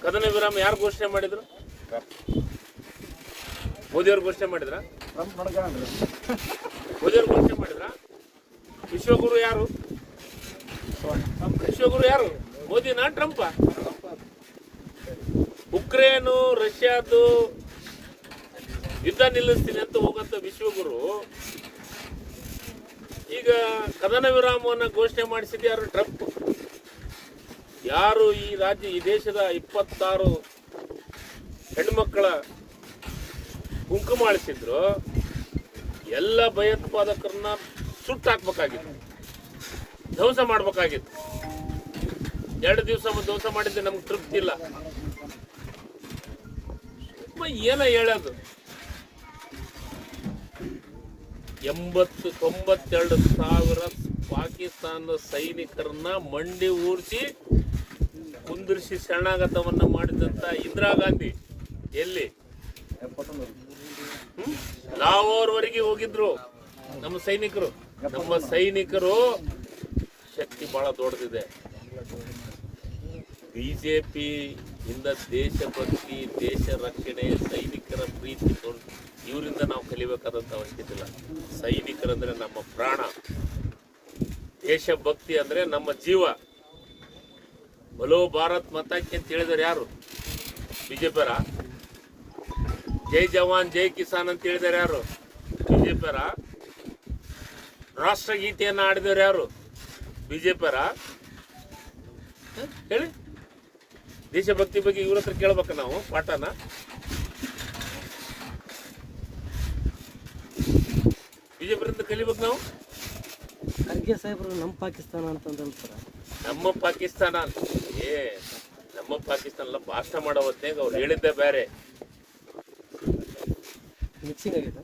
ಕದನ ವಿರಾಮ ಯಾರು ಘೋಷಣೆ ಮಾಡಿದ್ರು? ಮೋದಿಯವರು ಘೋಷಣೆ ಮಾಡಿದ್ರ? ಮೋದಿಯವರು ಘೋಷಣೆ ಮಾಡಿದ್ರ? ವಿಶ್ವಗುರು ಯಾರು? ವಿಶ್ವಗುರು ಯಾರು? ಮೋದಿನಾ ಟ್ರಂಪ? ಉಕ್ರೇನು ರಷ್ಯಾದು ಯುದ್ಧ ನಿಲ್ಲಿಸ್ತೀನಿ ಅಂತ ಹೋಗಂತ ವಿಶ್ವಗುರು ಈಗ ಕದನ ವಿರಾಮವನ್ನು ಘೋಷಣೆ ಮಾಡಿಸಿದ ಯಾರು? ಟ್ರಂಪ್. ಯಾರು ಈ ದೇಶದ 26 ಹೆಣ್ಮಕ್ಕಳ ಕುಂಕುಮಾಳಿಸಿದ್ರು ಎಲ್ಲ ಭಯೋತ್ಪಾದಕರನ್ನ ಸುಟ್ಟು ಹಾಕ್ಬೇಕಾಗಿತ್ತು, ಧ್ವಂಸ ಮಾಡ್ಬೇಕಾಗಿತ್ತು. 2 ದಿವಸ ಧ್ವಂಸ ಮಾಡಿದ್ದೆ ನಮ್ಗೆ ತೃಪ್ತಿ ಇಲ್ಲ. ಏನ ಹೇಳೋದು? 92 ಸಾವಿರ ಪಾಕಿಸ್ತಾನದ ಸೈನಿಕರನ್ನ ಮಂಡಿ ಊರಿಸಿ ಕುಂದಿರಿಸಿ ಶರಣಾಗತವನ್ನ ಮಾಡಿದಂತ ಇಂದಿರಾ ಗಾಂಧಿ ಎಲ್ಲಿ? ಲಾಹೋರ್ವರೆಗೆ ಹೋಗಿದ್ರು ನಮ್ಮ ಸೈನಿಕರು. ನಮ್ಮ ಸೈನಿಕರು ಶಕ್ತಿ ಬಹಳ ದೊಡ್ಡದಿದೆ. ಬಿಜೆಪಿ ಇಂದ ದೇಶಭಕ್ತಿ, ದೇಶ ರಕ್ಷಣೆ, ಸೈನಿಕರ ಪ್ರೀತಿ ಇವರಿಂದ ನಾವು ಕಲಿಬೇಕಾದಂತ ಅವಶ್ಯಕತೆ ಇಲ್ಲ. ಸೈನಿಕರಂದ್ರೆ ನಮ್ಮ ಪ್ರಾಣ, ದೇಶಭಕ್ತಿ ಅಂದ್ರೆ ನಮ್ಮ ಜೀವ. ಬಲೋ ಭಾರತ್ ಮತಕ್ಕೆ ಅಂತ ಹೇಳಿದ್ರೆ ಯಾರು? ಬಿಜೆಪಿಯರ? ಜೈ ಜವಾನ್ ಜೈ ಕಿಸಾನ್ ಅಂತ ಹೇಳಿದಾರೆ ಯಾರು? ಬಿಜೆಪಿಯರ? ರಾಷ್ಟ್ರಗೀತೆಯನ್ನು ಆಡಿದವರು ಯಾರು? ಬಿಜೆಪಿಯರ? ಹೇಳಿ. ದೇಶಭಕ್ತಿ ಬಗ್ಗೆ ಇವ್ರ ಹತ್ರ ಕೇಳ್ಬೇಕ ನಾವು ಪಾಠನ? ಬಿಜೆಪಿಯಿಂದ ಕಲಿಬೇಕು ನಾವು. ಖರ್ಗೆ ಸಾಹೇಬ್ರು ನಮ್ಮ ಪಾಕಿಸ್ತಾನ ಅಂತಂದ್ರ ನಮ್ಮ ಪಾಕಿಸ್ತಾನ ನಮ್ಮ ಪಾಕಿಸ್ತಾನ ಎಲ್ಲ ಭಾಷಣ ಮಾಡೋ ಹೊತ್ತಿನಾಗ ಅವ್ರು ಹೇಳಿದ್ದೆ ಬೇರೆ. ಮಿಕ್ಸಿಂಗ್ ಆಗಿದೆ.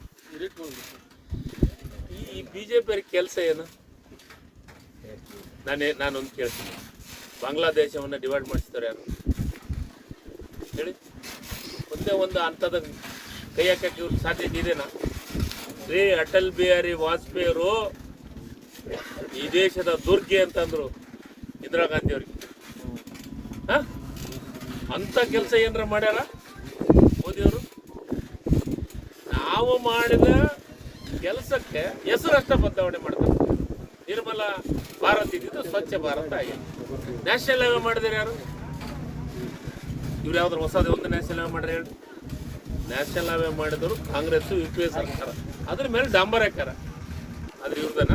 ಈ ಬಿಜೆಪಿ ಕೆಲಸ ಏನು? ನಾನೊಂದು ಕೇಳ್ತೀನಿ, ಬಾಂಗ್ಲಾದೇಶವನ್ನು ಡಿವೈಡ್ ಮಾಡಿಸ್ತಾರೆ ಯಾರು ಹೇಳಿ? ಒಂದೇ ಒಂದು ಹಂತದ ಕೈ ಹಾಕಕ್ಕೆ ಇವ್ರಿಗೆ ಸಾಧ್ಯತೆ ಇದೆನಾ? ಶ್ರೀ ಅಟಲ್ ಬಿಹಾರಿ ವಾಜಪೇಯಿ ಅವರು ಈ ದೇಶದ ದುರ್ಗೆ ಅಂತಂದ್ರು ಇಂದಿರಾ ಗಾಂಧಿ ಅವ್ರಿಗೆ. ಅಂತ ಕೆಲಸ ಏನಾರ ಮಾಡ್ಯಾರ ಮೋದಿಯವರು? ನಾವು ಮಾಡಿದ ಕೆಲಸಕ್ಕೆ ಹೆಸರಷ್ಟ ಬದಲಾವಣೆ ಮಾಡ್ತಾರೆ. ನಿರ್ಮಲ ಭಾರತ್ ಇದ್ದಿದ್ದು ಸ್ವಚ್ಛ ಭಾರತ ಆಗಿದೆ. ನ್ಯಾಷನಲ್ ಹೈವೇ ಮಾಡಿದ್ರೆ ಯಾರು? ಇವ್ರು ಯಾವ್ದಾರು ಹೊಸದೇ ಒಂದು ನ್ಯಾಷನಲ್ ಹೈವೇ ಮಾಡ್ರೆ ಹೇಳಿ? ನ್ಯಾಷನಲ್ ಹೈವೇ ಮಾಡಿದವರು ಕಾಂಗ್ರೆಸ್ UPA ಸರ್ಕಾರ, ಅದ್ರ ಮೇಲೆ ಡಾಂಬರ್ ಹಾಕ್ಯಾರ. ಆದ್ರೆ ಇವ್ರದನ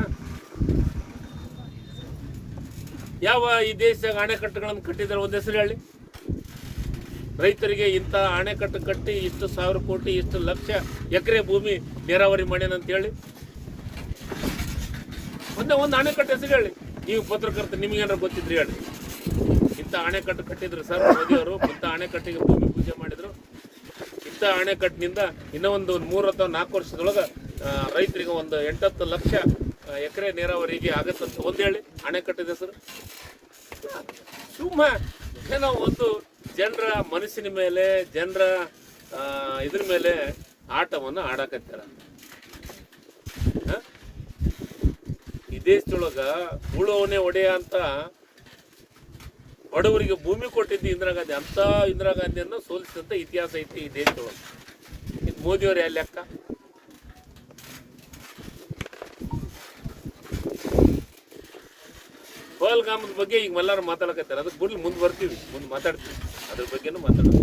ಯಾವ ಈ ದೇಶದಾಗ ಅಣೆಕಟ್ಟುಗಳನ್ನು ಕಟ್ಟಿದ್ದಾರೆ ಒಂದು ಹೆಸರು ಹೇಳಿ? ರೈತರಿಗೆ ಇಂಥ ಅಣೆಕಟ್ಟು ಕಟ್ಟಿ ಇಷ್ಟು 1000 ಕೋಟಿ ಇಷ್ಟು ಲಕ್ಷ ಎಕರೆ ಭೂಮಿ ನೀರಾವರಿ ಮಾಡ್ಯಾನಂತ ಹೇಳಿ ಒಂದು ಅಣೆಕಟ್ಟು ಹೆಸರು ಹೇಳಿ? ನೀವು ಪತ್ರಕರ್ತ, ನಿಮ್ಗೇನಾರು ಗೊತ್ತಿದ್ರಿ ಹೇಳಿ? ಇಂಥ ಅಣೆಕಟ್ಟು ಕಟ್ಟಿದ್ರು ಸರ್ ಮೋದಿಯವರು, ಇಂಥ ಅಣೆಕಟ್ಟಿಗೆ ಭೂಮಿ ಪೂಜೆ ಮಾಡಿದ್ರು, ಇಂಥ ಅಣೆಕಟ್ಟಿನಿಂದ ಇನ್ನೂ ಒಂದು 3 ಅಥವಾ 4 ವರ್ಷದೊಳಗೆ ರೈತರಿಗೆ ಒಂದು 8-10 ಲಕ್ಷ ಎಕರೆ ನೀರಾವರಿಗೆ ಆಗತ್ತಂತ ಒಂದು ಹೇಳಿ ಅಣೆಕಟ್ಟಿದ ಹೆಸರು? ಸುಮ್ಮ ಏನೋ ಒಂದು ಜನರ ಮನಸ್ಸಿನ ಮೇಲೆ, ಜನರ ಇದ್ರ ಮೇಲೆ ಆಟವನ್ನು ಆಡಕತ್ತಾರ. ಈ ದೇಶದೊಳಗ ಉಳುವವನೇ ಒಡೆಯ ಅಂತ ಬಡವರಿಗೆ ಭೂಮಿ ಕೊಟ್ಟಿದ್ದು ಇಂದಿರಾ ಗಾಂಧಿ. ಅಂತ ಇಂದಿರಾ ಗಾಂಧಿಯನ್ನು ಸೋಲಿಸಿದಂತ ಇತಿಹಾಸ ಐತಿ ಈ ದೇಶದೊಳಗೆ. ಇದು ಮೋದಿಯವ್ರು ಯಾವ ಲೆಕ್ಕ? ಪಹಲ್ಗಾಮದ ಬಗ್ಗೆ ಈಗ ಎಲ್ಲರೂ ಮಾತಾಡಕತ್ತಾರೆ. ಅದಕ್ಕೆ ಬಿಡ್ಲಿ, ಮುಂದೆ ಬರ್ತೀವಿ, ಮುಂದೆ ಮಾತಾಡ್ತೀವಿ, ಅದ್ರ ಬಗ್ಗೆನೂ ಮಾತಾಡೋದು.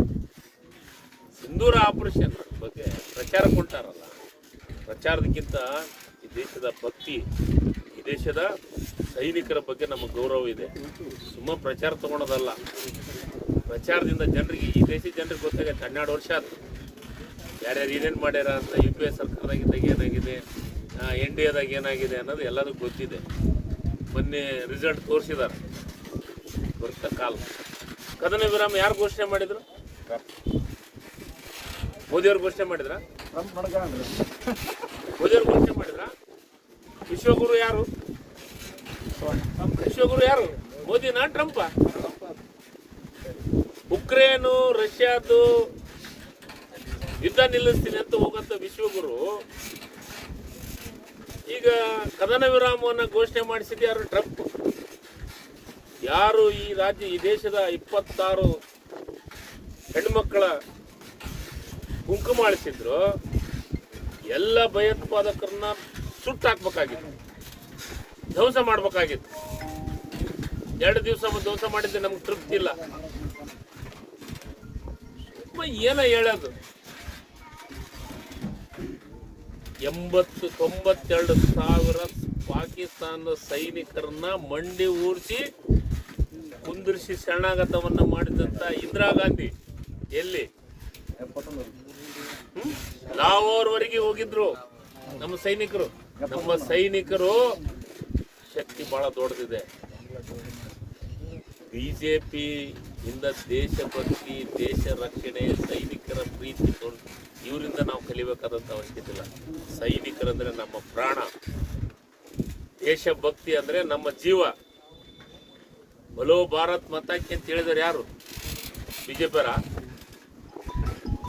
ಸಿಂಧೂರ ಆಪರೇಷನ್ ಬಗ್ಗೆ ಪ್ರಚಾರ ಕೊಟ್ಟಾರಲ್ಲ, ಪ್ರಚಾರದಕ್ಕಿಂತ ಈ ದೇಶದ ಭಕ್ತಿ, ಈ ದೇಶದ ಸೈನಿಕರ ಬಗ್ಗೆ ನಮಗೆ ಗೌರವ ಇದೆ. ಸುಮ್ಮ ಪ್ರಚಾರ ತಗೊಳೋದಲ್ಲ. ಪ್ರಚಾರದಿಂದ ಜನರಿಗೆ, ಈ ದೇಶದ ಜನರಿಗೆ ಗೊತ್ತಾಗತ್ತೆ. 12 ವರ್ಷ ಆಯ್ತು ಯಾರ್ಯಾರು ಏನೇನು ಮಾಡ್ಯಾರ ಅಂತ. UPA ಸರ್ಕಾರದಾಗಿದ್ದಾಗ ಏನಾಗಿದೆ, NDAದಾಗ ಏನಾಗಿದೆ ಅನ್ನೋದು ಎಲ್ಲದಕ್ಕೂ ಗೊತ್ತಿದೆ. ಮೊನ್ನೆ ರಿಸಲ್ಟ್ ತೋರಿಸಿದ್ದಾರೆ. ಬರ್ತ ಕಾಲ ಕದನ ವಿರಾಮ ಯಾರು ಘೋಷಣೆ ಮಾಡಿದ್ರು? ಮೋದಿಯವರು ಘೋಷಣೆ ಮಾಡಿದ್ರ? ಮೋದಿಯವರು ಘೋಷಣೆ ಮಾಡಿದ್ರ? ವಿಶ್ವಗುರು ಯಾರು? ವಿಶ್ವಗುರು ಯಾರು? ಮೋದಿನಾ ಟ್ರಂಪ? ಉಕ್ರೇನು ರಷ್ಯಾದು ಯುದ್ಧ ನಿಲ್ಲಿಸ್ತೀನಿ ಅಂತ ಹೋಗಂತ ವಿಶ್ವಗುರು ಈಗ ಕದನ ವಿರಾಮವನ್ನು ಘೋಷಣೆ ಮಾಡಿಸಿದ ಯಾರು? ಟ್ರಂಪ್. ಯಾರು ಈ ದೇಶದ 26 ಹೆಣ್ಮಕ್ಕಳ ಕುಂಕುಮ ಅಳಿಸಿದ್ರು, ಎಲ್ಲ ಭಯೋತ್ಪಾದಕರನ್ನ ಸುಟ್ಟು ಹಾಕ್ಬೇಕಾಗಿತ್ತು, ಧ್ವಂಸ ಮಾಡ್ಬೇಕಾಗಿತ್ತು. 2 ದಿವಸ ಧ್ವಂಸ ಮಾಡಿದ್ರೆ ನಮ್ಗೆ ತೃಪ್ತಿ ಇಲ್ಲ. ಏನ ಹೇಳೋದು, 92 ಸಾವಿರ ಪಾಕಿಸ್ತಾನದ ಸೈನಿಕರನ್ನ ಮಂಡಿ ಊರಿಸಿ ಕುಂದಿರಿಸಿ ಶರಣಾಗತವನ್ನ ಮಾಡಿದಂತ ಇಂದಿರಾ ಗಾಂಧಿ ಎಲ್ಲಿ ಲಾಹೋರ್ವರೆಗೆ ಹೋಗಿದ್ರು ನಮ್ಮ ಸೈನಿಕರು. ನಮ್ಮ ಸೈನಿಕರು ಶಕ್ತಿ ಬಹಳ ದೊಡ್ಡದಿದೆ. ಬಿಜೆಪಿ ಇಂದ ದೇಶಭಕ್ತಿ, ದೇಶ ರಕ್ಷಣೆ, ಸೈನಿಕರ ಪ್ರೀತಿ ಇವರಿಂದ ನಾವು ಕಲಿಬೇಕಾದಂತ ಅವಶ್ಯಕತೆ ಇಲ್ಲ. ಸೈನಿಕರಂದ್ರೆ ನಮ್ಮ ಪ್ರಾಣ, ದೇಶಭಕ್ತಿ ಅಂದ್ರೆ ನಮ್ಮ ಜೀವ. ಬಲೋ ಭಾರತ್ ಮತಾಕ್ಕೆ ಅಂತ ಹೇಳಿದ್ರೆ ಯಾರು? ಬಿಜೆಪಿಯರ.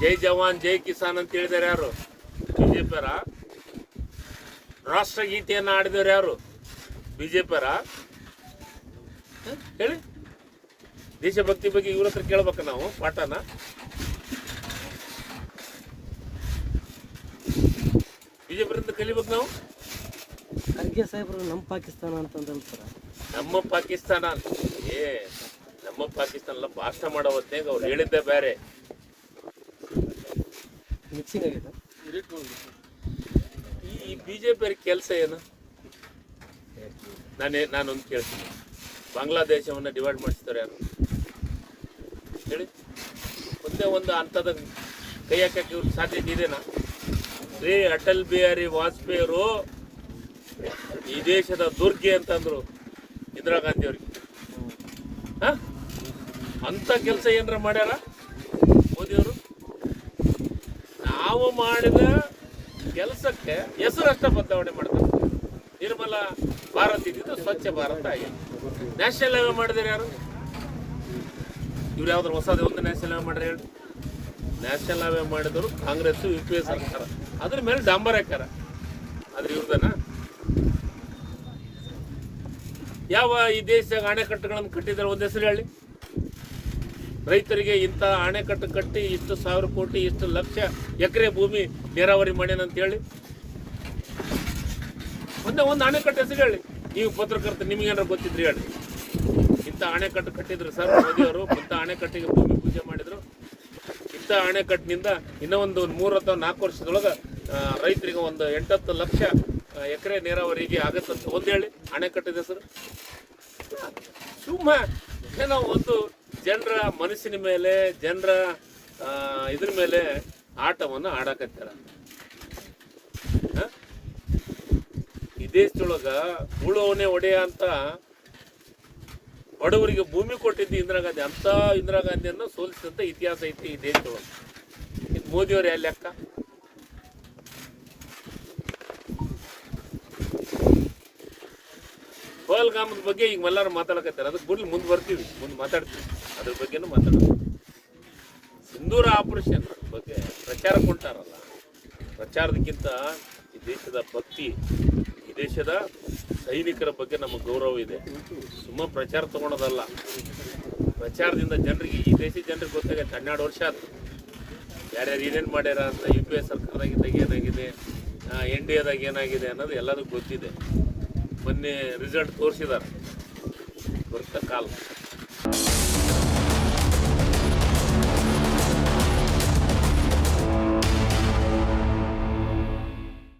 ಜೈ ಜವಾನ್ ಜೈ ಕಿಸಾನ್ ಅಂತ ಹೇಳಿದಾರೆ ಯಾರು? ಬಿಜೆಪಿಯರ. ರಾಷ್ಟ್ರಗೀತೆಯನ್ನು ಆಡಿದವರು ಯಾರು? ಬಿಜೆಪಿಯರ. ಹೇಳಿ, ದೇಶಭಕ್ತಿ ಬಗ್ಗೆ ಇವ್ರ ಹತ್ರ ಕೇಳ್ಬೇಕ ನಾವು ಪಾಠನ? ಬಿಜೆಪಿಯಿಂದ ಕಲಿಬೇಕು ನಾವು. ಖರ್ಗೆ ಸಾಹೇಬ್ರು ನಮ್ಮ ಪಾಕಿಸ್ತಾನ ಅಂತಂದ್ರೆ ಸರ್, ನಮ್ಮ ಪಾಕಿಸ್ತಾನ ನಮ್ಮ ಪಾಕಿಸ್ತಾನ ಎಲ್ಲ ಭಾಷಣ ಮಾಡೋ ಹೊತ್ತಿನಾಗ ಅವ್ರು ಹೇಳಿದ್ದೆ ಬೇರೆ. ಮಿಕ್ಸಿಂಗ್ ಆಗಿದೆ. ಈ ಬಿಜೆಪಿ ಕೆಲಸ ಏನು? ನಾನೊಂದು ಕೇಳ್ತೀನಿ, ಬಾಂಗ್ಲಾದೇಶವನ್ನು ಡಿವೈಡ್ ಮಾಡಿಸ್ತಾರೆ ಯಾರು ಹೇಳಿ? ಒಂದೇ ಒಂದು ಹಂತದ ಕೈ ಹಾಕಕ್ಕೆ ಇವ್ರಿಗೆ ಸಾಧ್ಯತೆ ಇದೆನಾ? ಶ್ರೀ ಅಟಲ್ ಬಿಹಾರಿ ವಾಜಪೇಯಿ ಅವರು ಈ ದೇಶದ ದುರ್ಗೆ ಅಂತಂದ್ರು ಇಂದಿರಾ ಗಾಂಧಿ ಅವ್ರಿಗೆ. ಅಂತ ಕೆಲಸ ಏನಾರ ಮಾಡ್ಯಾರ ಮೋದಿಯವರು? ನಾವು ಮಾಡಿದ ಕೆಲಸಕ್ಕೆ ಹೆಸರಷ್ಟ ಬದಲಾವಣೆ ಮಾಡ್ತಾರೆ. ನಿರ್ಮಲ ಭಾರತ್ ಇದ್ದಿದ್ದು ಸ್ವಚ್ಛ ಭಾರತ ಆಗಿದೆ. ನ್ಯಾಷನಲ್ ಹೈವೇ ಮಾಡಿದ್ರೆ ಯಾರು? ಇವ್ರು ಯಾವ್ದಾರು ಹೊಸದೇ ಒಂದು ನ್ಯಾಷನಲ್ ಹೈವೇ ಮಾಡ್ರೆ ಹೇಳಿ? ನ್ಯಾಷನಲ್ ಹೈವೇ ಮಾಡಿದವರು ಕಾಂಗ್ರೆಸ್ UPA ಸರ್ಕಾರ, ಅದ್ರ ಮೇಲೆ ಡಾಂಬರ್ ಹಾಕ್ಯಾರ. ಆದ್ರೆ ಇವ್ರದನ ಯಾವ ಈ ದೇಶದಾಗ ಅಣೆಕಟ್ಟುಗಳನ್ನು ಕಟ್ಟಿದ್ದಾರೆ ಒಂದು ಹೆಸರು ಹೇಳಿ? ರೈತರಿಗೆ ಇಂಥ ಅಣೆಕಟ್ಟು ಕಟ್ಟಿ ಇಷ್ಟು 1000 ಕೋಟಿ ಇಷ್ಟು ಲಕ್ಷ ಎಕರೆ ಭೂಮಿ ನೀರಾವರಿ ಮಾಡ್ಯಾನಂತ ಹೇಳಿ ಒಂದು ಅಣೆಕಟ್ಟು ಹೆಸರು ಹೇಳಿ? ನೀವು ಪತ್ರಕರ್ತ, ನಿಮ್ಗೇನಾರು ಗೊತ್ತಿದ್ರಿ ಹೇಳಿ? ಇಂಥ ಅಣೆಕಟ್ಟು ಕಟ್ಟಿದ್ರು ಸರ್ ಮೋದಿಯವರು, ಇಂಥ ಅಣೆಕಟ್ಟಿಗೆ ಭೂಮಿ ಪೂಜೆ ಮಾಡಿದ್ರು, ಇಂಥ ಅಣೆಕಟ್ಟಿನಿಂದ ಇನ್ನೂ ಒಂದು 3 ಅಥವಾ 4 ವರ್ಷದೊಳಗೆ ರೈತರಿಗೆ ಒಂದು 8-10 ಲಕ್ಷ ಎಕರೆ ನೀರಾವರಿಗೆ ಆಗತ್ತಂತ ಒಂದು ಹೇಳಿ ಅಣೆಕಟ್ಟಿದ ಹೆಸರು? ಸುಮ್ಮ ಏನೋ ಒಂದು ಜನರ ಮನಸ್ಸಿನ ಮೇಲೆ, ಜನರ ಇದ್ರ ಮೇಲೆ ಆಟವನ್ನು ಆಡಕತ್ತಾರ. ಈ ದೇಶದೊಳಗ ಉಳುವವನೇ ಒಡೆಯ ಅಂತ ಬಡವರಿಗೆ ಭೂಮಿ ಕೊಟ್ಟಿದ್ದು ಇಂದಿರಾ ಗಾಂಧಿ. ಅಂತ ಇಂದಿರಾ ಗಾಂಧಿಯನ್ನು ಸೋಲಿಸಿದಂತ ಇತಿಹಾಸ ಐತಿ ಈ ದೇಶದೊಳಗೆ. ಇದು ಮೋದಿಯವ್ರು ಯಾವ ಲೆಕ್ಕ? ಪಹಲ್ಗಾಮದ ಬಗ್ಗೆ ಈಗ ಎಲ್ಲರೂ ಮಾತಾಡಕತ್ತಾರೆ. ಅದಕ್ಕೆ ಬಿಡ್ಲಿ, ಮುಂದೆ ಬರ್ತೀವಿ, ಮುಂದೆ ಮಾತಾಡ್ತೀವಿ, ಅದ್ರ ಬಗ್ಗೆನೂ ಮಾತಾಡೋದು. ಸಿಂಧೂರ ಆಪರೇಷನ್ ಬಗ್ಗೆ ಪ್ರಚಾರ ಕೊಂಟಾರಲ್ಲ, ಪ್ರಚಾರದಕ್ಕಿಂತ ಈ ದೇಶದ ಭಕ್ತಿ, ಈ ದೇಶದ ಸೈನಿಕರ ಬಗ್ಗೆ ನಮಗೆ ಗೌರವ ಇದೆ. ಸುಮ್ಮ ಪ್ರಚಾರ ತಗೊಳೋದಲ್ಲ. ಪ್ರಚಾರದಿಂದ ಜನರಿಗೆ, ಈ ದೇಶದ ಜನರಿಗೆ ಗೊತ್ತಾಗತ್ತೆ. 12 ವರ್ಷ ಆಯ್ತು ಯಾರ್ಯಾರು ಏನೇನು ಮಾಡ್ಯಾರ ಅಂತ. UPA ಸರ್ಕಾರದಾಗಿದ್ದಾಗ ಏನಾಗಿದೆ, NDAದಾಗ ಏನಾಗಿದೆ ಅನ್ನೋದು ಎಲ್ಲದಕ್ಕೂ ಗೊತ್ತಿದೆ. ಮೊನ್ನೆ ರಿಸಲ್ಟ್ ತೋರಿಸಿದ್ದಾರೆ ಬರ್ತಾ ಕಾಲ.